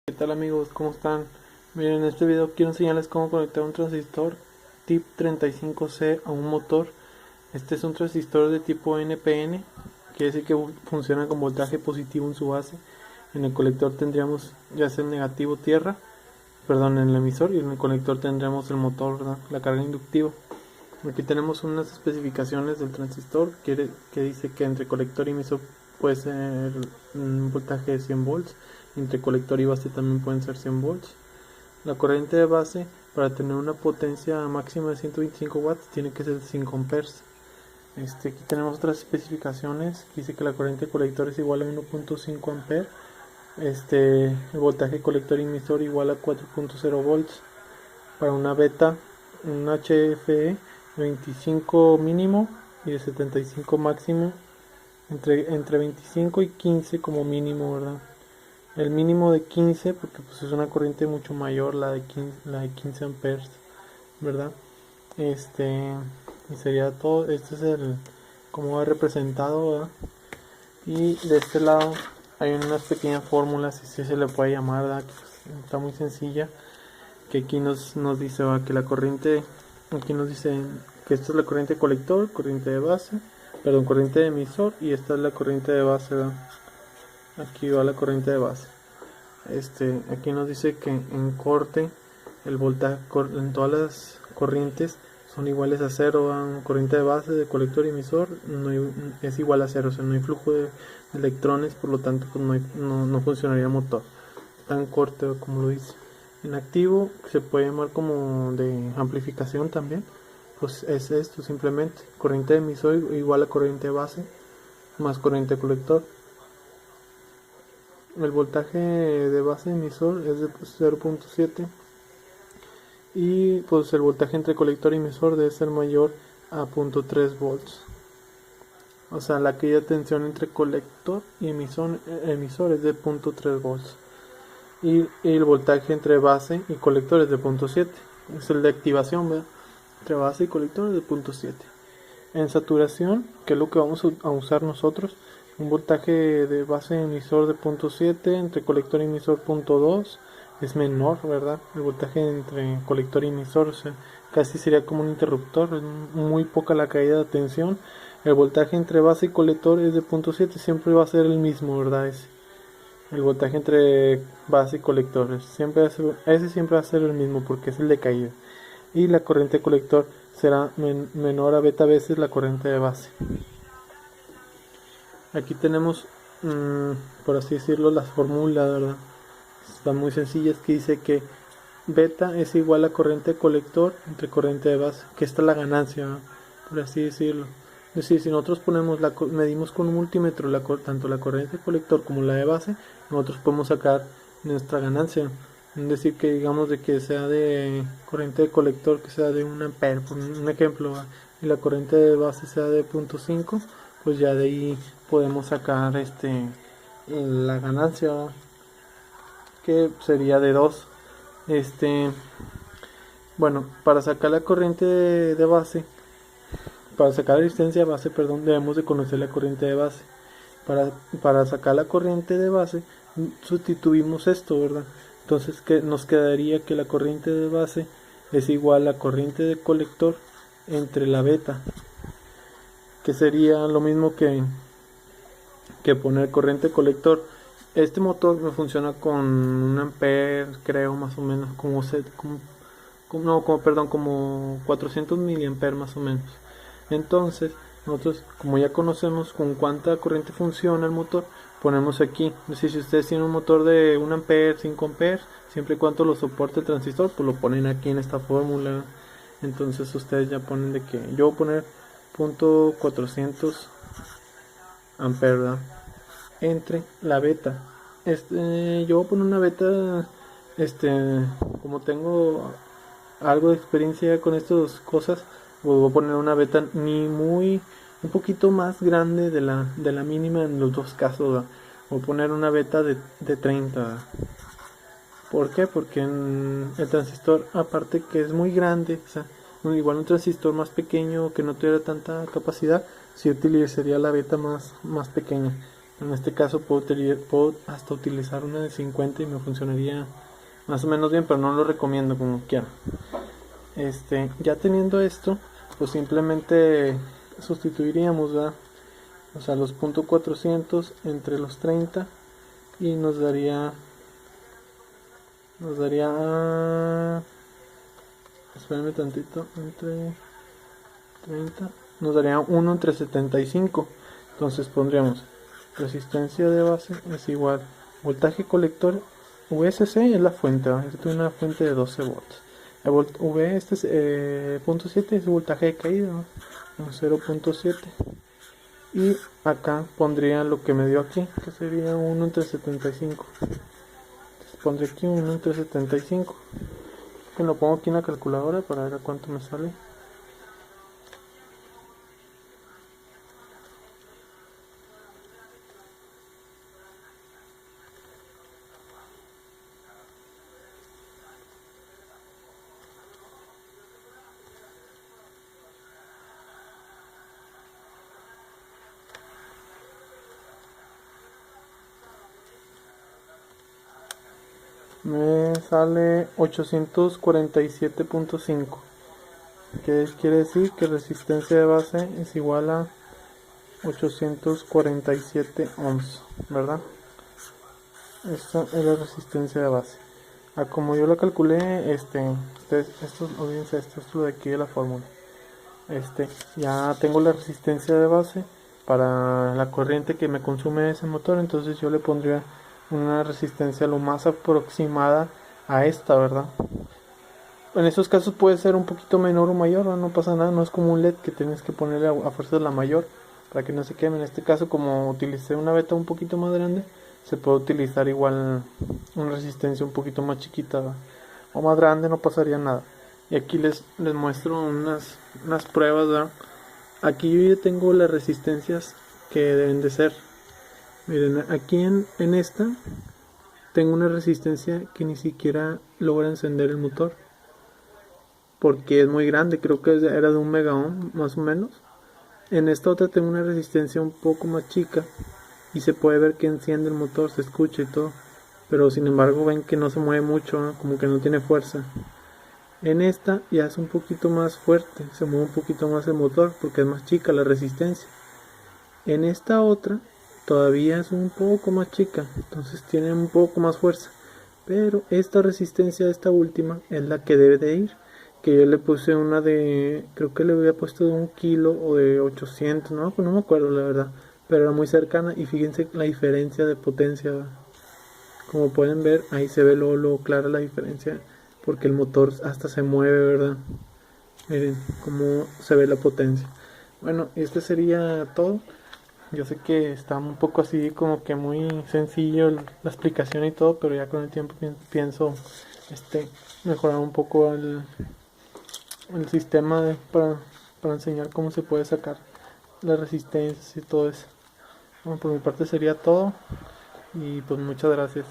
¿Qué tal amigos? ¿Cómo están? Miren, en este video quiero enseñarles cómo conectar un transistor TIP 35C a un motor. Este es un transistor de tipo NPN, quiere decir que funciona con voltaje positivo en su base. En el colector tendríamos ya sea el negativo tierra, perdón, en el emisor, y en el colector tendremos el motor, ¿verdad? La carga inductiva. Aquí tenemos unas especificaciones del transistor que dice que entre colector y emisor puede ser un voltaje de 100 volts, entre colector y base también pueden ser 100 volts. La corriente de base, para tener una potencia máxima de 125 watts, tiene que ser 5 amperes. Aquí tenemos otras especificaciones que dice que la corriente de colector es igual a 1.5 amperes. El voltaje colector y emisor igual a 4.0 volts. Para una beta, un HFE 25 mínimo y de 75 máximo, entre 25 y 15 como mínimo, ¿verdad? El mínimo de 15 porque pues es una corriente mucho mayor la de 15 amperes, ¿verdad? Y sería todo. Este es el como va representado, ¿verdad? Y de este lado hay unas pequeñas fórmulas, si se le puede llamar, ¿verdad? Que pues, está muy sencilla, que aquí nos dice, ¿verdad? Que la corriente, aquí nos dice que esta es la corriente colector, corriente de base, perdón, corriente de emisor, y esta es la corriente de base, ¿verdad? Aquí va la corriente de base. Aquí nos dice que en corte el voltaje en todas las corrientes son iguales a cero. Corriente de base de colector y emisor es igual a cero, o sea, no hay flujo de electrones, por lo tanto pues no funcionaría el motor. Está en corte, como lo dice. En activo se puede llamar como de amplificación también, pues es esto simplemente, corriente de emisor igual a corriente de base más corriente de colector. El voltaje de base emisor es de 0.7 y pues el voltaje entre colector y emisor debe ser mayor a 0.3 volts. O sea, la caída de tensión entre colector y emisor es de 0.3 volts. Y el voltaje entre base y colector es de 0.7. Es el de activación, ¿verdad? Entre base y colector es de 0.7. En saturación, que es lo que vamos a usar nosotros, un voltaje de base emisor de 0.7, entre colector y emisor 0.2, es menor, ¿verdad? El voltaje entre colector y emisor, o sea, casi sería como un interruptor, es muy poca la caída de tensión. El voltaje entre base y colector es de 0.7, siempre va a ser el mismo, ¿verdad? El voltaje entre base y colector, ese siempre va a ser el mismo porque es el de caída. Y la corriente de colector será menor a beta veces la corriente de base. Aquí tenemos, por así decirlo, las fórmulas, ¿verdad? Están muy sencillas, que dice que beta es igual a corriente de colector entre corriente de base, que esta es la ganancia, ¿verdad? Por así decirlo. Es decir, si nosotros medimos con un multímetro tanto la corriente de colector como la de base, nosotros podemos sacar nuestra ganancia. Es decir, que digamos de que sea de corriente de colector que sea de 1 ampere, por un ejemplo, ¿verdad? Y la corriente de base sea de 0.5, pues ya de ahí podemos sacar la ganancia, ¿verdad? Que sería de 2. Bueno, para sacar la corriente de base, para sacar la resistencia de base, perdón, debemos de conocer la corriente de base. Para sacar la corriente de base, sustituimos esto, ¿verdad? Entonces que nos quedaría que la corriente de base es igual a la corriente de colector entre la beta, que sería lo mismo que poner corriente colector. Este motor me funciona con 1 ampere, creo, más o menos, como 400 miliamperes más o menos. Entonces, nosotros, como ya conocemos con cuánta corriente funciona el motor, ponemos aquí. Es decir, si ustedes tienen un motor de 1 ampere, 5 amperes, siempre y cuando lo soporte el transistor, pues lo ponen aquí en esta fórmula. Entonces ustedes ya ponen de que yo voy a poner .400 amperes, ¿verdad? Entre la beta. Yo voy a poner una beta, como tengo algo de experiencia con estas cosas, pues voy a poner una beta un poquito más grande de la mínima en los dos casos, ¿verdad? Voy a poner una beta de 30, ¿verdad? ¿Por qué? Porque el transistor, aparte que es muy grande, o sea, igual un transistor más pequeño que no tuviera tanta capacidad, sí utilizaría la beta más pequeña. En este caso puedo hasta utilizar una de 50 y me funcionaría más o menos bien, pero no lo recomiendo como quiera. Ya teniendo esto, pues simplemente sustituiríamos, ¿verdad? O sea, los .400 entre los 30 y nos daría espérame tantito, entre 30 nos daría 1 entre 75. Entonces pondríamos resistencia de base es igual voltaje colector. VSC es la fuente, ¿verdad? Esta es una fuente de 12 volts. V este es .7 es voltaje de caída, ¿no? 0.7. Y acá pondría lo que me dio aquí, que sería 1 entre 75. Entonces pondré aquí 1 entre 75. Que lo pongo aquí en la calculadora para ver a cuánto me sale. Me sale 847.5, que quiere decir que resistencia de base es igual a 847 ohms, ¿verdad? Esta es la resistencia de base. Como yo lo calculé, olvídense esto es lo de aquí de la fórmula. Ya tengo la resistencia de base para la corriente que me consume ese motor, entonces yo le pondría una resistencia lo más aproximada a esta, ¿verdad? En esos casos puede ser un poquito menor o mayor, no pasa nada, no es como un LED que tienes que ponerle a fuerza la mayor para que no se queme. En este caso, como utilicé una beta un poquito más grande, se puede utilizar igual una resistencia un poquito más chiquita, ¿verdad? O más grande, no pasaría nada. Y aquí les muestro unas pruebas, ¿verdad? Aquí yo ya tengo las resistencias que deben de ser. Miren, aquí en esta tengo una resistencia que ni siquiera logra encender el motor, porque es muy grande, creo que era de 1 mega ohm más o menos. En esta otra tengo una resistencia un poco más chica y se puede ver que enciende el motor, se escucha y todo, pero sin embargo ven que no se mueve mucho, ¿no? Como que no tiene fuerza. En esta ya es un poquito más fuerte, se mueve un poquito más el motor porque es más chica la resistencia. En esta otra todavía es un poco más chica, entonces tiene un poco más fuerza, pero esta resistencia, esta última, es la que debe de ir, que yo le puse una de, creo que le había puesto de 1 kilo o de 800, no me acuerdo la verdad, pero era muy cercana. Y fíjense la diferencia de potencia, como pueden ver ahí se ve lo clara la diferencia, porque el motor hasta se mueve, ¿verdad? Miren cómo se ve la potencia. Bueno, sería todo. Yo sé que está un poco así como que muy sencillo la explicación y todo, pero ya con el tiempo pienso mejorar un poco el sistema para enseñar cómo se puede sacar las resistencias y todo eso. Bueno, por mi parte sería todo y pues muchas gracias.